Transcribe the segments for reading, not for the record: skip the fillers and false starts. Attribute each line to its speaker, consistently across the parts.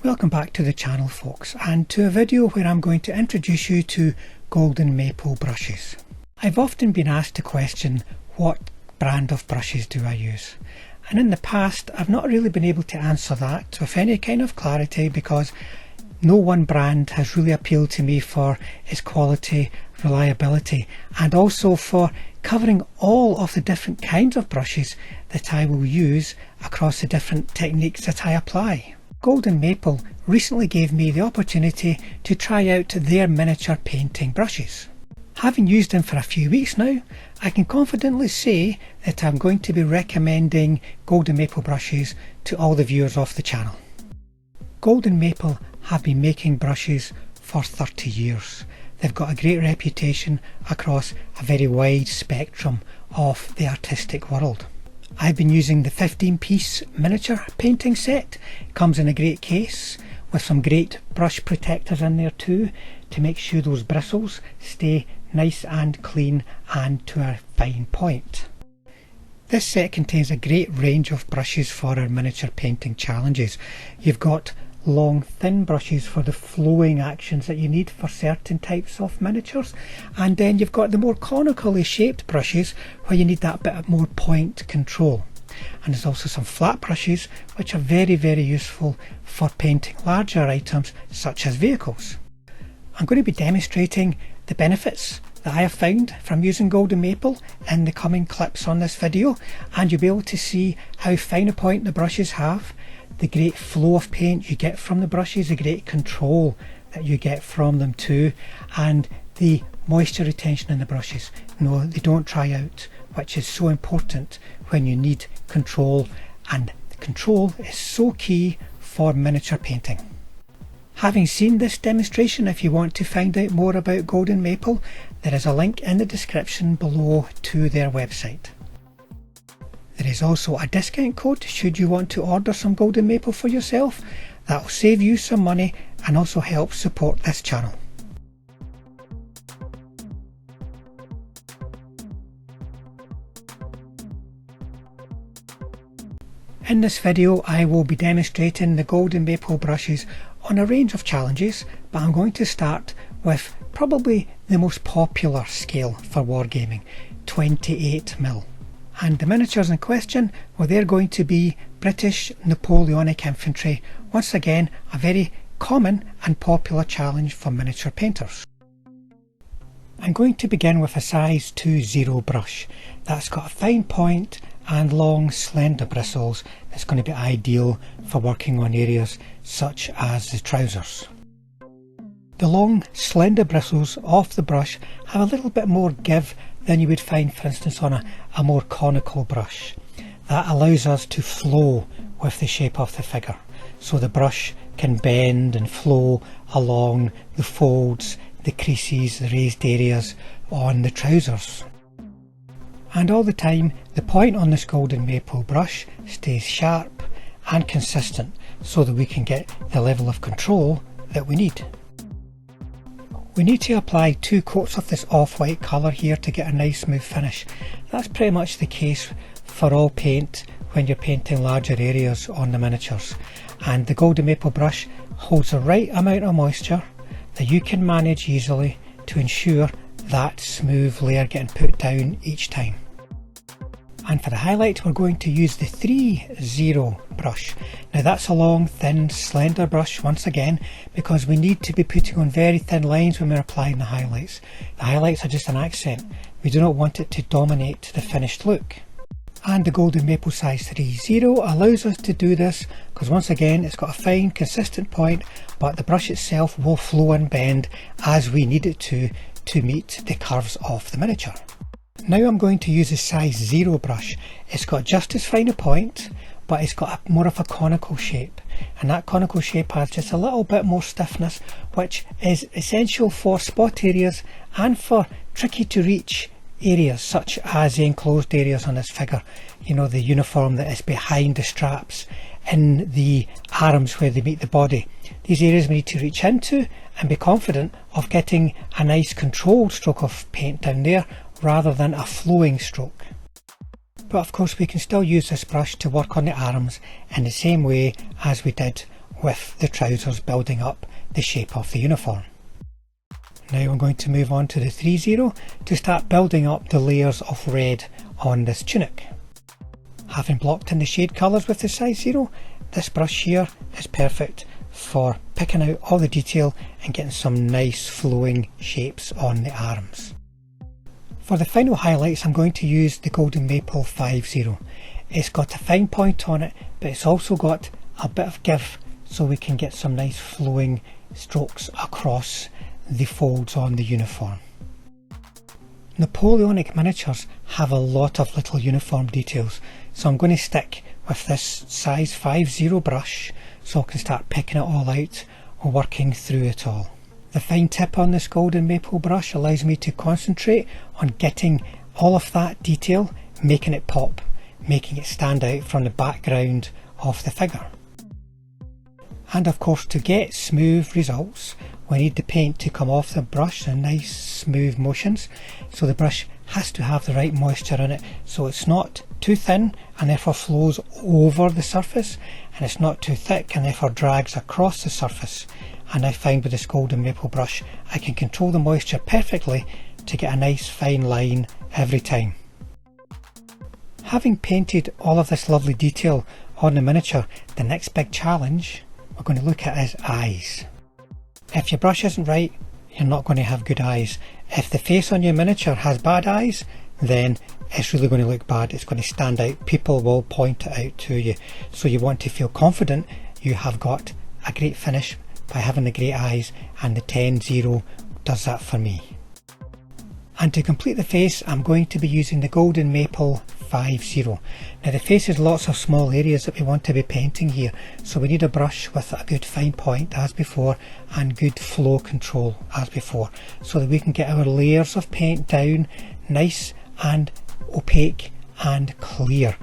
Speaker 1: Welcome back to the channel, folks, and to a video where I'm going to introduce you to golden maple brushes. I've often been asked the question, what brand of brushes do I use? And in the past I've not really been able to answer that with any kind of clarity because no one brand has really appealed to me for its quality, reliability, and also for covering all of the different kinds of brushes that I will use across the different techniques that I apply. Golden Maple recently gave me the opportunity to try out their miniature painting brushes. Having used them for a few weeks now, I can confidently say that I'm going to be recommending Golden Maple brushes to all the viewers of the channel. Golden Maple have been making brushes for 30 years. They've got a great reputation across a very wide spectrum of the artistic world. I've been using the 15-piece miniature painting set. It comes in a great case with some great brush protectors in there too to make sure those bristles stay nice and clean and to a fine point. This set contains a great range of brushes for our miniature painting challenges. You've got long thin brushes for the flowing actions that you need for certain types of miniatures, and then you've got the more conically shaped brushes where you need that bit more point control. And there's also some flat brushes which are very useful for painting larger items such as vehicles. I'm going to be demonstrating the benefits that I have found from using Golden Maple in the coming clips on this video, and you'll be able to see how fine a point the brushes have, the great flow of paint you get from the brushes, the great control that you get from them too, and the moisture retention in the brushes. No, they don't dry out, which is so important when you need control, and control is so key for miniature painting. Having seen this demonstration, if you want to find out more about Golden Maple, there is a link in the description below to their website. There is also a discount code should you want to order some Golden Maple for yourself. That will save you some money and also help support this channel. In this video I will be demonstrating the Golden Maple brushes on a range of challenges, but I'm going to start with probably the most popular scale for wargaming, 28mm. And the miniatures in question, well, they're going to be British Napoleonic infantry, once again a very common and popular challenge for miniature painters. I'm going to begin with a size 2-0 brush that's got a fine point and long slender bristles. That's going to be ideal for working on areas such as the trousers. The long slender bristles of the brush have a little bit more give than you would find, for instance, on a more conical brush. That allows us to flow with the shape of the figure, so the brush can bend and flow along the folds, the creases, the raised areas on the trousers. And all the time the point on this Golden Maple brush stays sharp and consistent so that we can get the level of control that we need. We need to apply 2 coats of this off-white colour here to get a nice smooth finish. That's pretty much the case for all paint when you're painting larger areas on the miniatures. And the Golden Maple brush holds the right amount of moisture that you can manage easily to ensure that smooth layer getting put down each time. And for the highlight we're going to use the 3-0 brush. Now that's a long, thin, slender brush once again because we need to be putting on very thin lines when we're applying the highlights. The highlights are just an accent. We do not want it to dominate the finished look. And the Golden Maple size 3-0 allows us to do this because once again it's got a fine, consistent point, but the brush itself will flow and bend as we need it to meet the curves of the miniature. Now I'm going to use a size 0 brush. It's got just as fine a point, but it's got more of a conical shape, and that conical shape has just a little bit more stiffness, which is essential for spot areas and for tricky to reach areas such as the enclosed areas on this figure. You know, the uniform that is behind the straps, in the arms where they meet the body. These areas we need to reach into and be confident of getting a nice controlled stroke of paint down there rather than a flowing stroke. But of course we can still use this brush to work on the arms in the same way as we did with the trousers building up the shape of the uniform. Now I'm going to move on to the 3-0 to start building up the layers of red on this tunic. Having blocked in the shade colours with the size 0, this brush here is perfect for picking out all the detail and getting some nice flowing shapes on the arms. For the final highlights I'm going to use the Golden Maple 5-0. It's got a fine point on it, but it's also got a bit of give so we can get some nice flowing strokes across the folds on the uniform. Napoleonic miniatures have a lot of little uniform details, so I'm going to stick with this size 5-0 brush so I can start picking it all out or working through it all. The fine tip on this Golden Maple brush allows me to concentrate on getting all of that detail, making it pop, making it stand out from the background of the figure. And of course, to get smooth results we need the paint to come off the brush in nice smooth motions, so the brush has to have the right moisture in it so it's not too thin and therefore flows over the surface, and it's not too thick and therefore drags across the surface. And I find with this Golden Maple brush I can control the moisture perfectly to get a nice fine line every time. Having painted all of this lovely detail on the miniature, the next big challenge we're going to look at is eyes. If your brush isn't right, you're not going to have good eyes. If the face on your miniature has bad eyes, then it's really going to look bad. It's going to stand out. People will point it out to you. So you want to feel confident you have got a great finish by having the great eyes, and the 10-0 does that for me. And to complete the face, I'm going to be using the Golden Maple 5-0. Now the face has lots of small areas that we want to be painting here, so we need a brush with a good fine point as before and good flow control as before, so that we can get our layers of paint down nice and opaque and clear.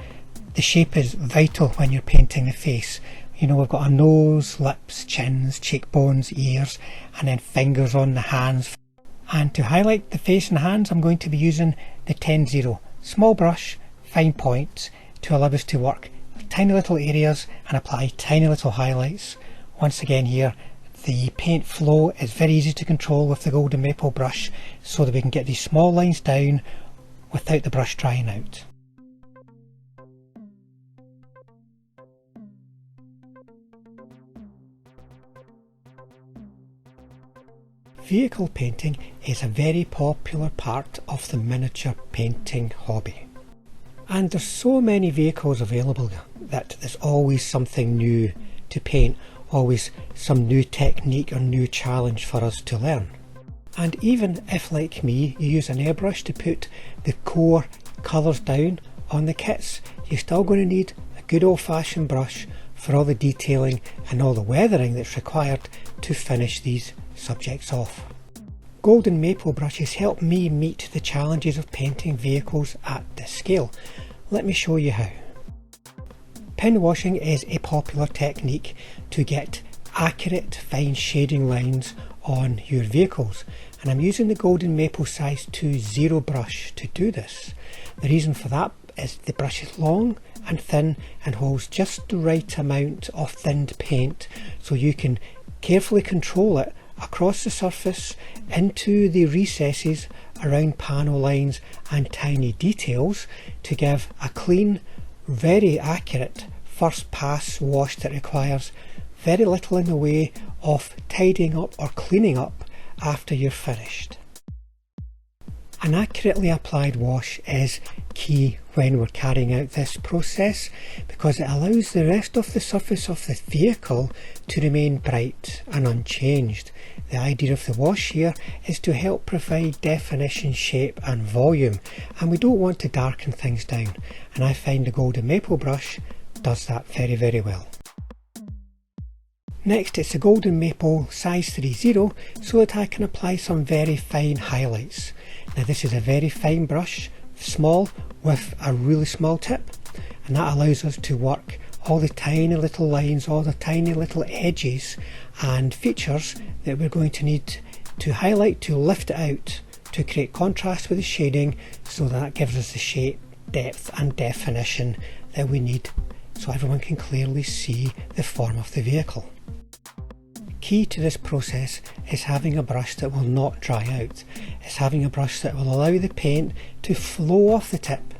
Speaker 1: The shape is vital when you're painting the face. You know, we've got a nose, lips, chins, cheekbones, ears, and then fingers on the hands. And to highlight the face and hands, I'm going to be using the 10-0 small brush, fine points, to allow us to work with tiny little areas and apply tiny little highlights. Once again here, the paint flow is very easy to control with the Golden Maple brush, so that we can get these small lines down without the brush drying out. Vehicle painting is a very popular part of the miniature painting hobby. And there's so many vehicles available that there's always something new to paint, always some new technique or new challenge for us to learn. And even if, like me, you use an airbrush to put the core colours down on the kits, you're still going to need a good old-fashioned brush for all the detailing and all the weathering that's required to finish these subjects off. Golden Maple brushes help me meet the challenges of painting vehicles at this scale. Let me show you how. Pin washing is a popular technique to get accurate fine shading lines on your vehicles, and I'm using the Golden Maple size 2-0 brush to do this. The reason for that is the brush is long and thin and holds just the right amount of thinned paint, so you can carefully control it across the surface into the recesses around panel lines and tiny details to give a clean, very accurate first pass wash that requires very little in the way of tidying up or cleaning up after you're finished. An accurately applied wash is key when we're carrying out this process, because it allows the rest of the surface of the vehicle to remain bright and unchanged. The idea of the wash here is to help provide definition, shape and volume, and we don't want to darken things down, and I find the Golden Maple brush does that very, very well. Next, it's the Golden Maple size 3-0 so that I can apply some very fine highlights. Now this is a very fine brush, small with a really small tip, and that allows us to work all the tiny little lines, all the tiny little edges and features that we're going to need to highlight to lift it out to create contrast with the shading, so that gives us the shape, depth and definition that we need, so everyone can clearly see the form of the vehicle. Key to this process is having a brush that will not dry out. It's having a brush that will allow the paint to flow off the tip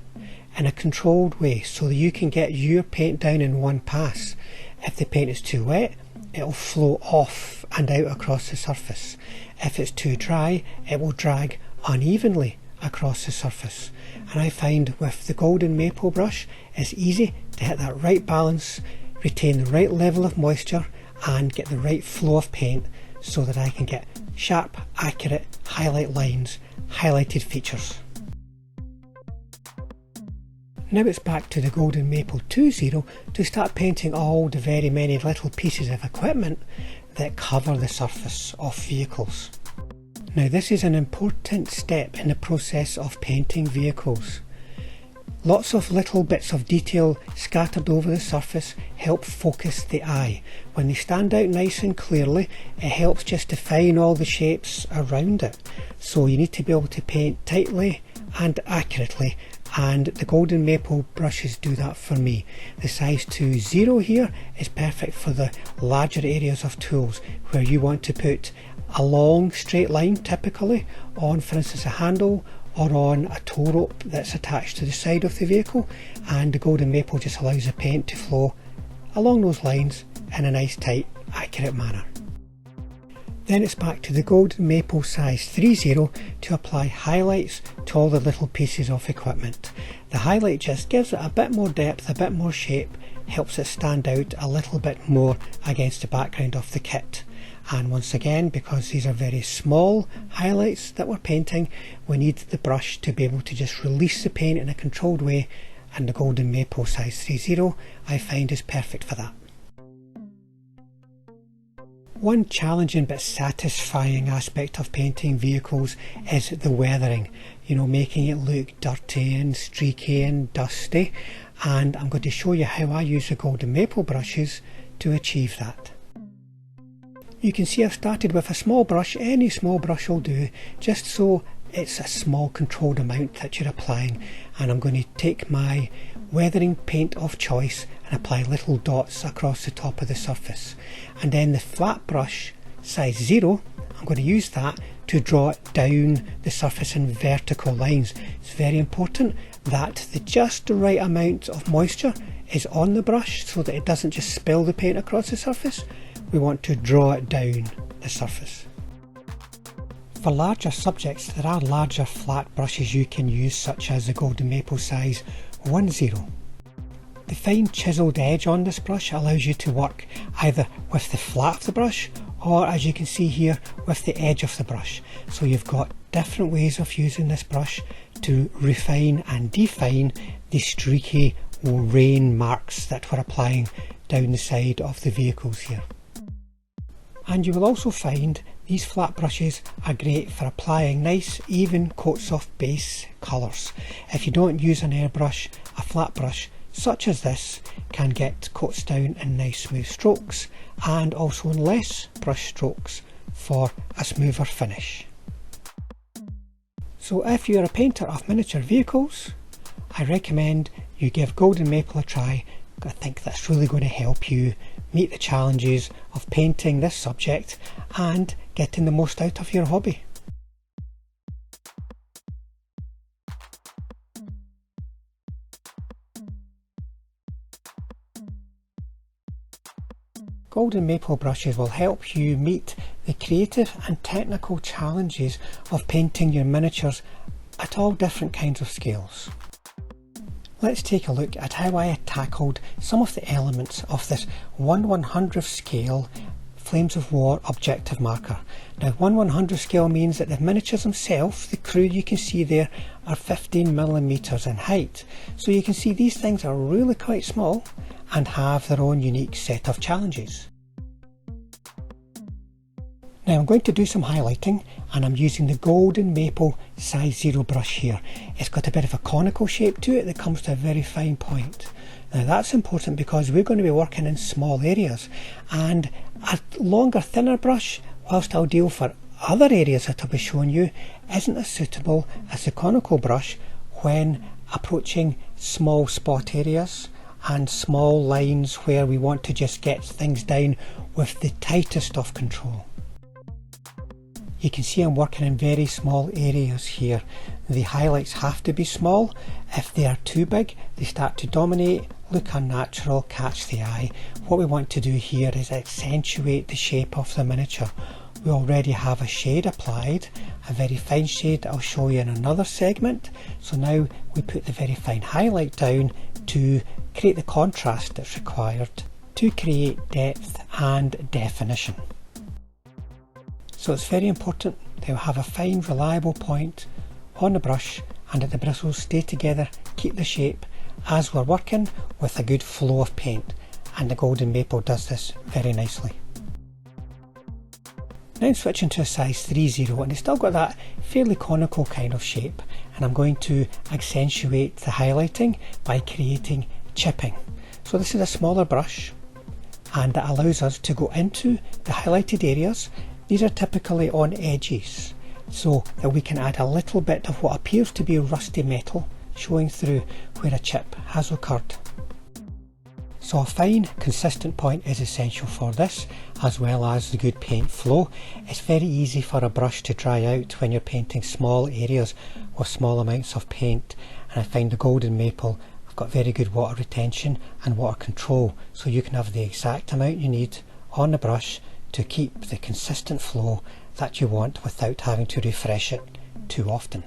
Speaker 1: in a controlled way so that you can get your paint down in one pass. If the paint is too wet, it will flow off and out across the surface. If it's too dry, it will drag unevenly across the surface. And I find with the golden maple brush, it's easy to hit that right balance, retain the right level of moisture, and get the right flow of paint so that I can get sharp, accurate highlight lines, highlighted features. Now it's back to the Golden Maple 2.0 to start painting all the very many little pieces of equipment that cover the surface of vehicles. Now this is an important step in the process of painting vehicles. Lots of little bits of detail scattered over the surface help focus the eye. When they stand out nice and clearly, it helps just define all the shapes around it. So you need to be able to paint tightly and accurately, and the golden maple brushes do that for me. The size 2.0 here is perfect for the larger areas of tools where you want to put a long straight line typically on, for instance, a handle or on a tow rope that's attached to the side of the vehicle, and the golden maple just allows the paint to flow along those lines in a nice tight accurate manner. Then it's back to the golden maple size 3.0 to apply highlights to all the little pieces of equipment. The highlight just gives it a bit more depth, a bit more shape, helps it stand out a little bit more against the background of the kit. And once again, because these are very small highlights that we're painting, we need the brush to be able to just release the paint in a controlled way, and the golden maple size 3.0 I find is perfect for that. One challenging but satisfying aspect of painting vehicles is the weathering, making it look dirty and streaky and dusty, and I'm going to show you how I use the golden maple brushes to achieve that. You can see I've started with a small brush. Any small brush will do, just so it's a small controlled amount that you're applying, and I'm going to take my weathering paint of choice and apply little dots across the top of the surface. And then the flat brush size 0, I'm going to use that to draw it down the surface in vertical lines. It's very important that just the right amount of moisture is on the brush so that it doesn't just spill the paint across the surface. We want to draw it down the surface. For larger subjects, there are larger flat brushes you can use, such as the golden maple size 1.0. The fine chiselled edge on this brush allows you to work either with the flat of the brush or, as you can see here, with the edge of the brush. So you've got different ways of using this brush to refine and define the streaky rain marks that we're applying down the side of the vehicles here. And you will also find these flat brushes are great for applying nice even coats of base colours. If you don't use an airbrush, a flat brush such as this can get coats down in nice smooth strokes, and also in less brush strokes for a smoother finish. So if you're a painter of miniature vehicles, I recommend you give golden maple a try. I think that's really going to help you meet the challenges of painting this subject and getting the most out of your hobby. Golden maple brushes will help you meet the creative and technical challenges of painting your miniatures at all different kinds of scales. Let's take a look at how I tackled some of the elements of this 1/100th scale Flames of War objective marker. Now 1/100th scale means that the miniatures themselves, the crew you can see there, are 15mm in height. So you can see these things are really quite small and have their own unique set of challenges. Now I'm going to do some highlighting, and I'm using the golden maple size 0 brush here. It's got a bit of a conical shape to it that comes to a very fine point. Now that's important because we're going to be working in small areas, and a longer thinner brush, whilst I'll deal for other areas that I'll be showing you, isn't as suitable as the conical brush when approaching small spot areas and small lines where we want to just get things down with the tightest of control. You can see I'm working in very small areas here. The highlights have to be small. If they are too big, they start to dominate, look unnatural, catch the eye. What we want to do here is accentuate the shape of the miniature. We already have a shade applied, a very fine shade that I'll show you in another segment. So now we put the very fine highlight down to create the contrast that's required to create depth and definition. So it's very important to have a fine, reliable point on the brush and that the bristles stay together, keep the shape as we're working with a good flow of paint, and the golden maple does this very nicely. Now I'm switching to a size 3.0 and it's still got that fairly conical kind of shape, and I'm going to accentuate the highlighting by creating chipping. So this is a smaller brush and it allows us to go into the highlighted areas. These are typically on edges, so that we can add a little bit of what appears to be rusty metal showing through where a chip has occurred. So a fine, consistent point is essential for this, as well as the good paint flow. It's very easy for a brush to dry out when you're painting small areas with small amounts of paint, and I find the golden maple have got very good water retention and water control, so you can have the exact amount you need on the brush to keep the consistent flow that you want without having to refresh it too often.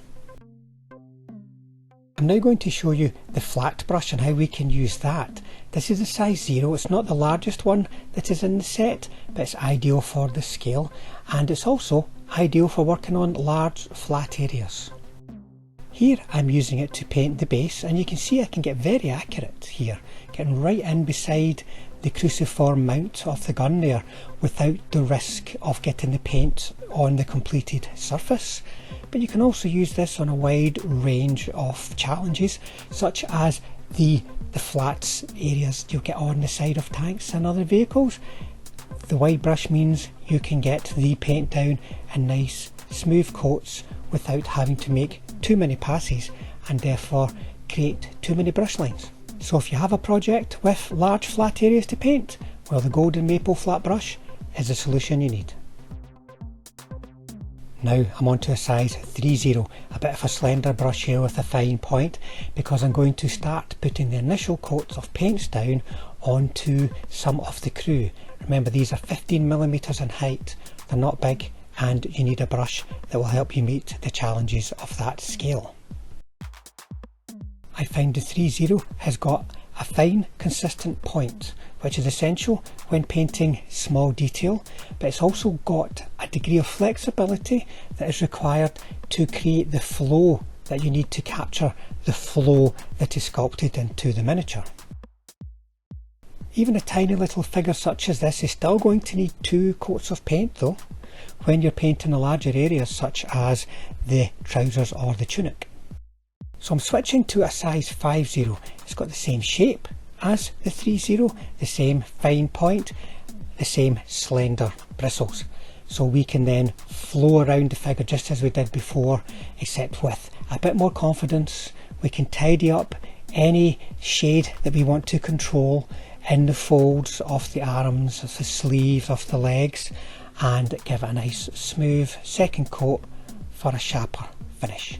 Speaker 1: I'm now going to show you the flat brush and how we can use that. This is a size 0, it's not the largest one that is in the set, but it's ideal for the scale, and it's also ideal for working on large flat areas. Here I'm using it to paint the base, and you can see I can get very accurate here, getting right in beside the cruciform mount of the gun there without the risk of getting the paint on the completed surface. But you can also use this on a wide range of challenges, such as the flats areas you'll get on the side of tanks and other vehicles. The wide brush means you can get the paint down in nice smooth coats without having to make too many passes and therefore create too many brush lines. So if you have a project with large flat areas to paint, well, the golden maple flat brush is the solution you need. Now I'm on to a size 3.0, a bit of a slender brush here with a fine point, because I'm going to start putting the initial coats of paints down onto some of the crew. Remember, these are 15mm in height, they're not big, and you need a brush that will help you meet the challenges of that scale. I find the 3.0 has got a fine, consistent point, which is essential when painting small detail, but it's also got a degree of flexibility that is required to create the flow that you need to capture the flow that is sculpted into the miniature. Even a tiny little figure such as this is still going to need 2 coats of paint though, when you're painting the larger areas such as the trousers or the tunic. So I'm switching to a size 5.0. It's got the same shape as the 3.0, the same fine point, the same slender bristles. So we can then flow around the figure just as we did before, except with a bit more confidence. We can tidy up any shade that we want to control in the folds of the arms, of the sleeves, of the legs, and give it a nice smooth second coat for a sharper finish.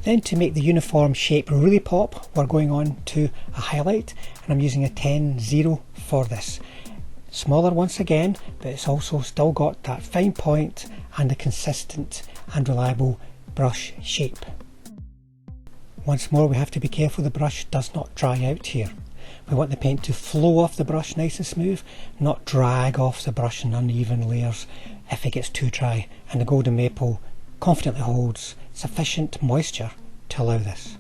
Speaker 1: Then to make the uniform shape really pop, we're going on to a highlight, and I'm using a 10.0 for this. Smaller once again, but it's also still got that fine point and a consistent and reliable brush shape. Once more, we have to be careful the brush does not dry out here. We want the paint to flow off the brush nice and smooth, not drag off the brush in uneven layers if it gets too dry, and the golden maple confidently holds sufficient moisture to allow this.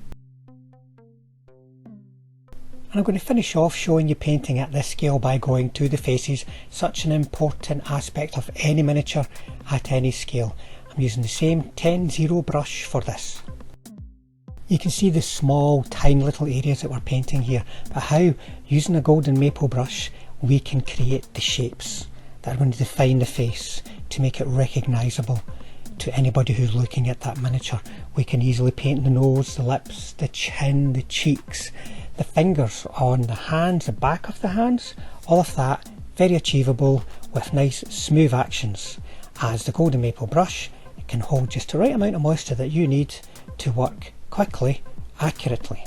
Speaker 1: And I'm going to finish off showing you painting at this scale by going to the faces, such an important aspect of any miniature at any scale. I'm using the same 10.0 brush for this. You can see the small, tiny little areas that we're painting here, but how, using a golden maple brush, we can create the shapes that are going to define the face to make it recognisable to anybody who's looking at that miniature. We can easily paint the nose, the lips, the chin, the cheeks, the fingers on the hands, the back of the hands, all of that very achievable with nice smooth actions, as the golden maple brush can hold just the right amount of moisture that you need to work quickly, accurately.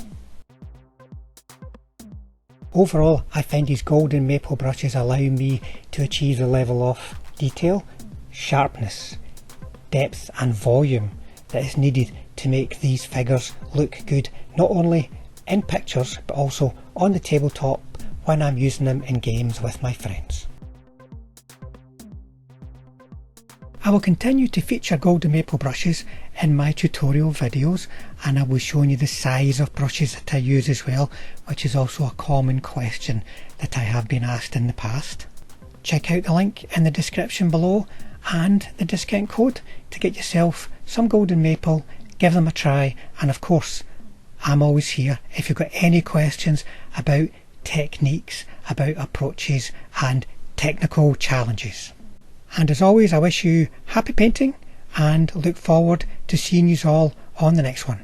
Speaker 1: Overall, I find these golden maple brushes allow me to achieve the level of detail, sharpness, depth and volume that is needed to make these figures look good, not only in pictures but also on the tabletop when I'm using them in games with my friends. I will continue to feature golden maple brushes in my tutorial videos, and I will be showing you the size of brushes that I use as well, which is also a common question that I have been asked in the past. Check out the link in the description below and the discount code to get yourself some golden maple, give them a try, and of course I'm always here if you've got any questions about techniques, about approaches and technical challenges. And as always, I wish you happy painting and look forward to seeing you all on the next one.